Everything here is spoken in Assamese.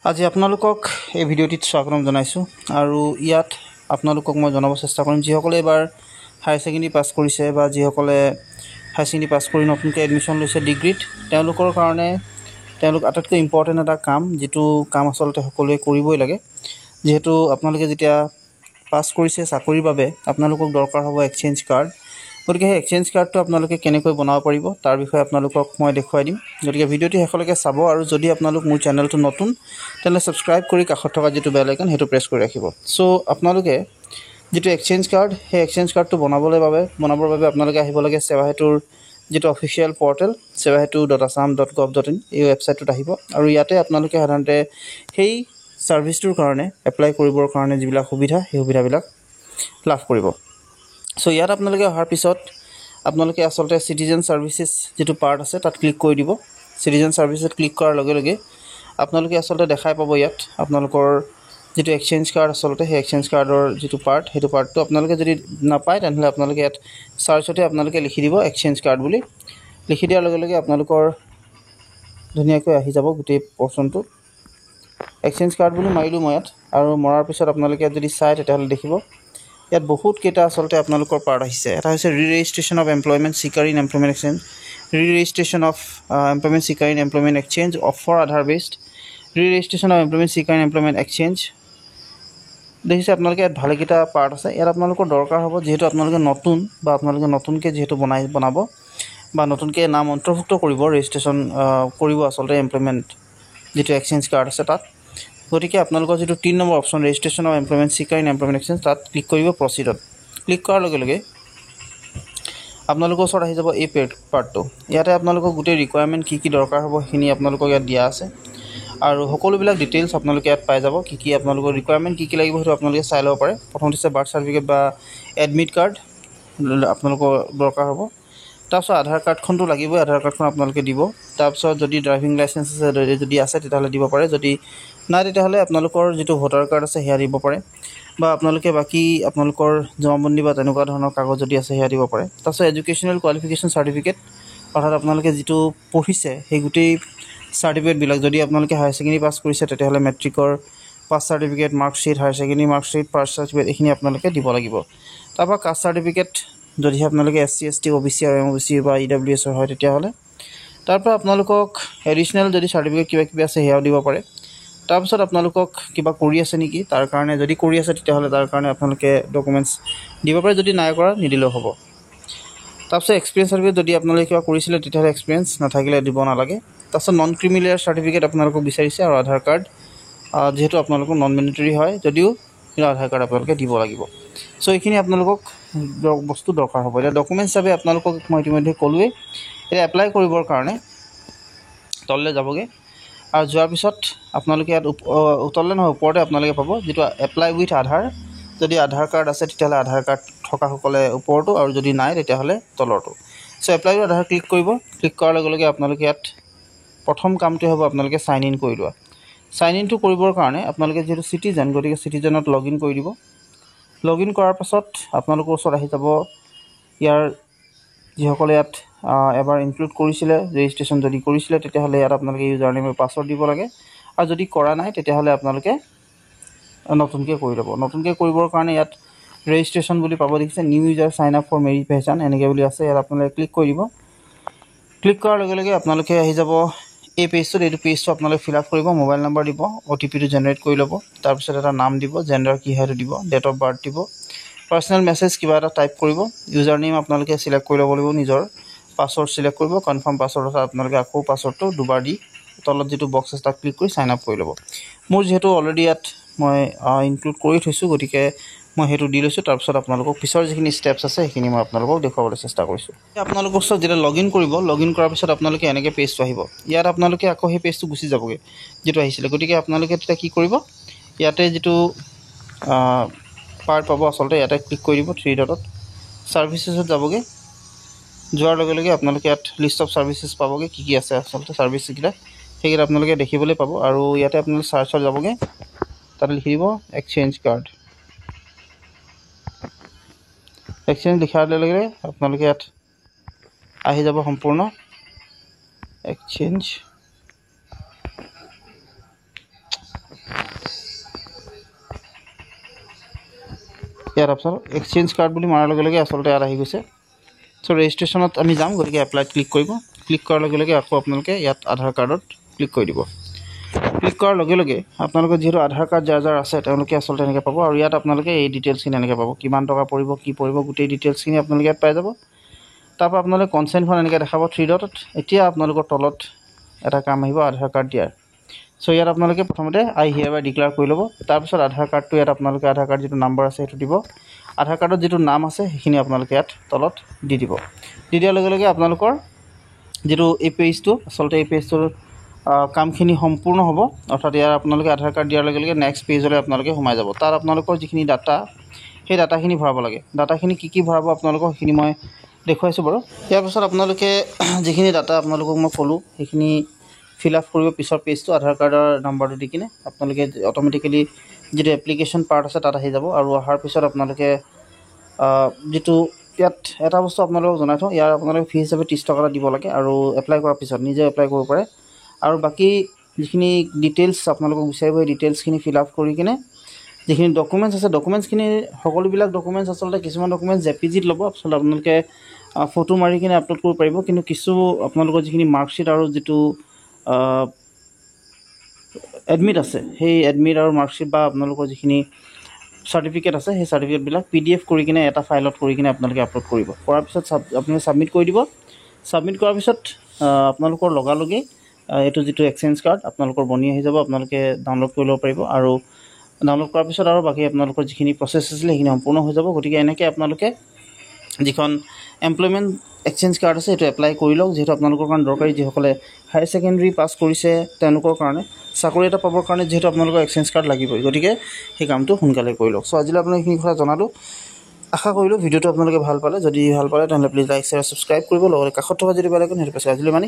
আজি আপোনালোকক এই ভিডিঅ'টিত স্বাগতম জনাইছোঁ আৰু ইয়াত আপোনালোকক মই জনাব চেষ্টা কৰিম যিসকলে এবাৰ হায়াৰ ছেকেণ্ডেৰী পাছ কৰিছে বা যিসকলে হায়াৰ ছেকেণ্ডেৰী পাছ কৰি নতুনকৈ এডমিশ্যন লৈছে ডিগ্ৰীত তেওঁলোকৰ কাৰণে তেওঁলোক আটাইতকৈ ইম্পৰ্টেণ্ট এটা কাম যিটো কাম আচলতে সকলোৱে কৰিবই লাগে যিহেতু আপোনালোকে যেতিয়া পাছ কৰিছে চাকৰিৰ বাবে আপোনালোকক দৰকাৰ হ'ব এক্সচেঞ্জ কাৰ্ড গতিকে সেই এক্সচেঞ্জ কাৰ্ডটো আপোনালোকে কেনেকৈ বনাব পাৰিব তাৰ বিষয়ে আপোনালোকক মই দেখুৱাই দিম গতিকে ভিডিঅ'টি শেষলৈকে চাব আৰু যদি আপোনালোক মোৰ চেনেলটো নতুন তেনেহ'লে ছাবস্ক্ৰাইব কৰি কাষত থকা যিটো বেল আইকন সেইটো প্ৰেছ কৰি ৰাখিব চ' আপোনালোকে যিটো এক্সচেঞ্জ কাৰ্ড সেই এক্সচেঞ্জ কাৰ্ডটো বনাবৰ বাবে আপোনালোকে আহিব লাগে সেৱা সেতুৰ যিটো অফিচিয়েল পৰ্টেল sewasetu.assam.gov.in এই ৱেবছাইটটোত আহিব আৰু ইয়াতে আপোনালোকে সাধাৰণতে সেই ছাৰ্ভিচটোৰ কাৰণে এপ্লাই কৰিবৰ কাৰণে যিবিলাক সুবিধা সেই সুবিধাবিলাক লাভ কৰিব চ' ইয়াত আপোনালোকে অহাৰ পিছত আপোনালোকে আচলতে চিটিজেন ছাৰ্ভিচেছ যিটো পাৰ্ট আছে তাত ক্লিক কৰি দিব চিটিজেন ছাৰ্ভিচত ক্লিক কৰাৰ লগে লগে আপোনালোকে আচলতে দেখাই পাব ইয়াত আপোনালোকৰ যিটো এক্সচেঞ্জ কাৰ্ড আচলতে সেই এক্সচেঞ্জ কাৰ্ডৰ যিটো পাৰ্ট সেইটো পাৰ্টটো আপোনালোকে যদি নাপায় তেনেহ'লে আপোনালোকে ইয়াত চাৰ্চতে আপোনালোকে লিখি দিব এক্সচেঞ্জ কাৰ্ড বুলি লিখি দিয়াৰ লগে লগে আপোনালোকৰ ধুনীয়াকৈ আহি যাব গোটেই পৰ্চনটো এক্সচেঞ্জ কাৰ্ড বুলি মাৰিলোঁ মই ইয়াত আৰু মৰাৰ পিছত আপোনালোকে যদি চাই তেতিয়াহ'লে দেখিব ইয়াত বহুত কেইটা আচলতে আপোনালোকৰ পাৰ্ট আহিছে এটা হৈছে re-registration of employment seeker in employment exchange re-registration of employment seeker in employment exchange of for Aadhaar based re-registration of employment seeker in employment exchange দেখিছে আপোনালোকে ইয়াত ভালেকেইটা পাৰ্ট আছে ইয়াত আপোনালোকৰ দৰকাৰ হ'ব যিহেতু আপোনালোকে নতুন বা আপোনালোকে নতুনকৈ যিহেতু বনাব বা নতুনকৈ নাম অন্তৰ্ভুক্ত কৰিব ৰেজিষ্ট্ৰেশ্যন কৰিব আচলতে এমপ্লয়মেণ্ট যিটো এক্সচেঞ্জ কাৰ্ড আছে তাত গতিকে আপোনালোকৰ যিটো 3 number option registration of employment seeker in employment exchange তাত ক্লিক কৰিব প্ৰচিডত ক্লিক কৰাৰ লগে লগে আপোনালোকৰ ওচৰত আহি যাব এই পাৰ্টটো ইয়াতে আপোনালোকৰ গোটেই ৰিকুৱাৰমেণ্ট কি দৰকাৰ হ'ব সেইখিনি আপোনালোকক ইয়াত দিয়া আছে আৰু সকলোবিলাক ডিটেইলছ আপোনালোকে ইয়াত পাই যাব কি আপোনালোকৰ ৰিকুৱাৰমেণ্ট কি লাগিব সেইটো আপোনালোকে চাই ল'ব পাৰে প্ৰথমতে আছে বাৰ্থ চাৰ্টিফিকেট বা এডমিট কাৰ্ড আপোনালোকৰ দৰকাৰ হ'ব তাৰপিছত আধাৰ কাৰ্ডখনটো লাগিবই আধাৰ কাৰ্ডখন আপোনালোকে দিব তাৰপিছত যদি ড্ৰাইভিং লাইচেঞ্চ আছে যদি আছে তেতিয়াহ'লে দিব পাৰে যদি নাই তেতিয়াহ'লে আপোনালোকৰ যিটো ভোটাৰ কাৰ্ড আছে সেয়া দিব পাৰে বা আপোনালোকে বাকী আপোনালোকৰ জমাবন্দী বা তেনেকুৱা ধৰণৰ কাগজ যদি আছে সেয়া দিব পাৰে তাৰপিছত এডুকেশ্যনেল কোৱালিফিকেশ্যন চাৰ্টিফিকেট অৰ্থাৎ আপোনালোকে যিটো পঢ়িছে সেই গোটেই চাৰ্টিফিকেটবিলাক যদি আপোনালোকে হায়াৰ ছেকেণ্ডেৰী পাছ কৰিছে তেতিয়াহ'লে মেট্ৰিকৰ pass certificate marksheet higher secondary marksheet pass certificate এইখিনি আপোনালোকে দিব লাগিব তাৰপৰা কাষ্ট চাৰ্টিফিকেট যদিহে আপোনালোকে SC ST OBC আৰু MOBC বা EWS হয় তেতিয়াহ'লে তাৰপৰা আপোনালোকক এডিশ্যনেল যদি চাৰ্টিফিকেট কিবা আছে সেয়াও দিব পাৰে তাৰপিছত আপোনালোকক কিবা কৰি আছে নেকি তাৰ কাৰণে যদি কৰি আছে তেতিয়াহ'লে তাৰ কাৰণে আপোনালোকে ডকুমেণ্টছ দিব পাৰে যদি নাই কৰা নিদিলেও হ'ব তাৰপিছত এক্সপিৰিয়েঞ্চ চাৰ্টিফিকেট যদি আপোনালোকে কিবা কৰিছিলে তেতিয়াহ'লে এক্সপিৰিয়েঞ্চ নাথাকিলে দিব নালাগে তাৰপিছত নন ক্ৰিমিলেয়াৰ চাৰ্টিফিকেট আপোনালোকক বিচাৰিছে আৰু আধাৰ কাৰ্ড যিহেতু আপোনালোকৰ নন মেণ্ডেটৰী হয় যদিও আধাৰ কাৰ্ড আপোনালোকে দিব লাগিব চ' এইখিনি আপোনালোকক বস্তু দৰকাৰ হ'ব এতিয়া ডকুমেণ্টছ হিচাপে আপোনালোকক মই ইতিমধ্যে ক'লোৱেই এতিয়া এপ্লাই কৰিবৰ কাৰণে তললৈ যাবগৈ আৰু যোৱাৰ পিছত আপোনালোকে ইয়াত তললৈ নহয় ওপৰতে আপোনালোকে পাব যিটো এপ্লাই উইথ আধাৰ যদি আধাৰ কাৰ্ড আছে তেতিয়াহ'লে আধাৰ কাৰ্ড থকাসকলে ওপৰটো আৰু যদি নাই তেতিয়াহ'লে তলৰটো চ' এপ্লাই উইথ আধাৰ ক্লিক কৰিব ক্লিক কৰাৰ লগে লগে আপোনালোকে ইয়াত প্ৰথম কামটোৱে হ'ব আপোনালোকে চাইন ইন কৰি লোৱা চাইন ইনটো কৰিবৰ কাৰণে আপোনালোকে যিহেতু চিটিজেন গতিকে চিটিজেনত লগ ইন কৰি দিব লগ ইন কৰাৰ পাছত আপোনালোকৰ ওচৰত আহি যাব ইয়াৰ যিসকলে ইয়াত এবাৰ ইনক্লুড কৰিছিলে ৰেজিষ্ট্ৰেশ্যন যদি কৰিছিলে তেতিয়াহ'লে ইয়াত আপোনালোকে ইউজাৰ নেম আৰু পাছৱৰ্ড দিব লাগে আৰু যদি কৰা নাই তেতিয়াহ'লে আপোনালোকে নতুনকৈ কৰি ল'ব নতুনকৈ কৰিবৰ কাৰণে ইয়াত ৰেজিষ্ট্ৰেশ্যন বুলি পাব দেখিছে new user sign up for merit পেহচান এনেকৈ বুলি আছে ইয়াত আপোনালোকে ক্লিক কৰি দিব ক্লিক কৰাৰ লগে লগে আপোনালোকে আহি যাব এই পেজটোত এইটো পেজটো আপোনালোকে ফিল আপ কৰিব মোবাইল নম্বৰ দিব OTPটো জেনেৰেট কৰি ল'ব তাৰপিছত এটা নাম দিব জেণ্ডাৰ কি হয় সেইটো দিব ডেট অফ বাৰ্থ দিব পাৰ্চনেল মেছেজ কিবা এটা টাইপ কৰিব ইউজাৰ নেম আপোনালোকে চিলেক্ট কৰি ল'ব লাগিব নিজৰ পাছৱৰ্ড চিলেক্ট কৰিব কনফাৰ্ম পাছৱৰ্ড আছে আপোনালোকে আকৌ পাছৱৰ্ডটো দুবাৰ দি তলত যিটো বক্স আছে তাত ক্লিক কৰি চাইন আপ কৰি ল'ব মোৰ যিহেতু অলৰেডি ইয়াত মই ইনক্লুড কৰি থৈছোঁ গতিকে মই সেইটো দি লৈছোঁ তাৰপিছত আপোনালোকক পিছৰ যিখিনি ষ্টেপছ আছে সেইখিনি মই আপোনালোকক দেখুৱাবলৈ চেষ্টা কৰিছোঁ আপোনালোকৰ ওচৰত যেতিয়া লগ ইন কৰিব লগ ইন কৰাৰ পিছত আপোনালোকে এনেকৈ পেজটো আহিব ইয়াত আপোনালোকে আকৌ সেই পেজটো গুচি যাবগৈ যিটো আহিছিলে গতিকে আপোনালোকে তেতিয়া কি কৰিব ইয়াতে যিটো পাৰ্ট পাব আচলতে ইয়াতে ক্লিক কৰি দিব 3 ডটত ছাৰ্ভিচেছত যাবগৈ যোৱাৰ লগে লগে আপোনালোকে ইয়াত লিষ্ট অফ ছাৰ্ভিচেছ পাবগৈ কি আছে আচলতে ছাৰ্ভিচকেইটা সেইকেইটা আপোনালোকে দেখিবলৈ পাব আৰু ইয়াতে আপোনালোকে ছাৰ্চত যাবগৈ তাতে লিখি দিব এক্সচেঞ্জ কাৰ্ড এক্সচেঞ্জ লিখাৰ লগে লগে আপোনালোকে ইয়াত আহি যাব সম্পূৰ্ণ এক্সচেঞ্জ ইয়াত আপোনাৰ এক্সচেঞ্জ কাৰ্ড বুলি মাৰাৰ লগে লগে আচলতে ইয়াত আহি গৈছে। চ' ৰেজিষ্ট্ৰেশ্যনত আমি যাম, গতিকে এপ্লাইত ক্লিক কৰিব। ক্লিক কৰাৰ লগে লগে আকৌ আপোনালোকে ইয়াত আধাৰ কাৰ্ডত ক্লিক কৰি দিব। ক্লিক কৰাৰ লগে লগে আপোনালোকৰ যিহেতু আধাৰ কাৰ্ড যাৰ যাৰ আছে তেওঁলোকে আচলতে এনেকৈ পাব, আৰু ইয়াত আপোনালোকে এই ডিটেইলছখিনি এনেকৈ পাব, কিমান টকা পৰিব, কি পৰিব, গোটেই ডিটেইলছখিনি আপোনালোকে ইয়াত পাই যাব। তাৰপৰা আপোনালোকে কনচেণ্টখন এনেকৈ দেখাব 3 ডটত। এতিয়া আপোনালোকৰ তলত এটা কাম আহিব আধাৰ কাৰ্ড দিয়াৰ। চ' ইয়াত আপোনালোকে প্ৰথমতে আই হিয়াৰ বাই ডিক্লেয়াৰ কৰি ল'ব। তাৰপিছত আধাৰ কাৰ্ডটো ইয়াত আপোনালোকে আধাৰ কাৰ্ড যিটো নাম্বাৰ আছে সেইটো দিব। আধাৰ কাৰ্ডত যিটো নাম আছে সেইখিনি আপোনালোকে ইয়াত তলত দি দিব। দি দিয়াৰ লগে লগে আপোনালোকৰ যিটো এই পেজটো আচলতে এই পেজটোৰ কামখিনি সম্পূৰ্ণ হ'ব। অৰ্থাৎ ইয়াৰ আপোনালোকে আধাৰ কাৰ্ড দিয়াৰ লগে লগে নেক্সট পেজলৈ আপোনালোকে সোমাই যাব। তাত আপোনালোকৰ যিখিনি ডাটা সেই ডাটাখিনি ভৰাব লাগে। ডাটাখিনি কি ভৰাব আপোনালোকক সেইখিনি মই দেখুৱাইছোঁ বাৰু। ইয়াৰ পাছত আপোনালোকে যিখিনি ডাটা আপোনালোকক মই ক'লোঁ সেইখিনি ফিল আপ কৰিব পিছৰ পেজটো আধাৰ কাৰ্ডৰ নাম্বাৰটো দি কিনে আপোনালোকে অট'মেটিকেলি যিটো এপ্লিকেশ্যন পাৰ্ট আছে তাত আহি যাব। আৰু অহাৰ পিছত আপোনালোকে যিটো ইয়াত এটা বস্তু আপোনালোকক জনাই থওঁ, ইয়াৰ আপোনালোকে ফিজ হিচাপে 30 টকা এটা দিব লাগে, আৰু এপ্লাই কৰাৰ পিছত নিজে এপ্লাই কৰিব পাৰে। আৰু বাকী যিখিনি ডিটেইলছ আপোনালোকক বিচাৰিব সেই ডিটেইলছখিনি ফিল আপ কৰি কিনে যিখিনি ডকুমেণ্টছ আছে ডকুমেণ্টছখিনি সকলোবিলাক ডকুমেণ্টছ আচলতে কিছুমান ডকুমেণ্টছ জেপিজিত ল'ব। আচলতে আপোনালোকে ফটো মাৰি কিনে আপলোড কৰিব পাৰিব, কিন্তু কিছু আপোনালোকৰ যিখিনি মাৰ্কশ্বিট আৰু যিটো এডমিট আছে সেই এডমিট আৰু মাৰ্কশ্বিট বা আপোনালোকৰ যিখিনি চাৰ্টিফিকেট আছে সেই চাৰ্টিফিকেটবিলাক PDF কৰি কিনে এটা ফাইলত কৰি কিনে আপোনালোকে আপলোড কৰিব। কৰাৰ পিছত আপোনালোকে ছাবমিট কৰি দিব। ছাবমিট কৰাৰ পিছত আপোনালোকৰ লগালগে এইটো যিটো এক্সচেঞ্জ কাৰ্ড আপোনালোকৰ বনি আহি যাব, আপোনালোকে ডাউনলোড কৰি ল'ব পাৰিব। আৰু ডাউনলোড কৰাৰ পিছত আৰু বাকী আপোনালোকৰ যিখিনি প্ৰচেছ আছিলে সেইখিনি সম্পূৰ্ণ হৈ যাব। গতিকে এনেকৈ আপোনালোকে যিখন এমপ্লয়মেণ্ট এক্সচেঞ্জ কাৰ্ড আছে সেইটো এপ্লাই কৰি লওক, যিহেতু আপোনালোকৰ কাৰণে দৰকাৰী। যিসকলে হায়াৰ ছেকেণ্ডেৰী পাছ কৰিছে তেওঁলোকৰ কাৰণে, চাকৰি এটা পাবৰ কাৰণে যিহেতু আপোনালোকৰ এক্সচেঞ্জ কাৰ্ড লাগিবই, গতিকে সেই কামটো সোনকালে কৰি লওক। চ' আজিলৈ আপোনাক এইখিনি কথা জনালোঁ। আশা কৰিলোঁ ভিডিঅ'টো আপোনালোকে ভাল পালে। যদি ভাল পালে তেনেহ'লে প্লিজ লাইক, শ্বেয়াৰ, ছাবস্ক্ৰাইব কৰিব, লগতে কাষত থকা যদি বেল আইকন সেইটো প্ৰেছ কৰি আজিলৈ মানে